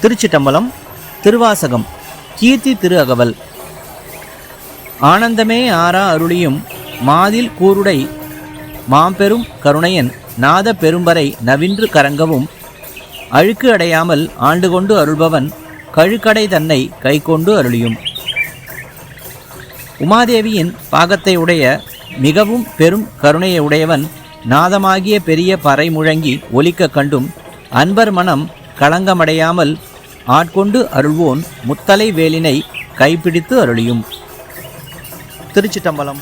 திருச்சிட்டம்பலம். திருவாசகம். கீர்த்தி திரு அகவல். ஆனந்தமே ஆரா அருளியும் மாதில் கூருடை மாம்பெரும் கருணையன் நாத பெரும்பறை நவின்று கரங்கவும் அழுக்கு அடையாமல் ஆண்டு கொண்டு அருள்பவன் கழுக்கடை தன்னை கைக்கொண்டு அருளியும். உமாதேவியின் பாகத்தை உடைய மிகவும் பெரும் கருணையை உடையவன் நாதமாகிய பெரிய பறை முழங்கி ஒலிக்க கண்டும் அன்பர் மனம் களங்கமடையாமல் ஆட்கொண்டு அருள்வோன் முத்தலை வேலினை கைப்பிடித்து அருளியும். திருச்சிட்டம்பலம்.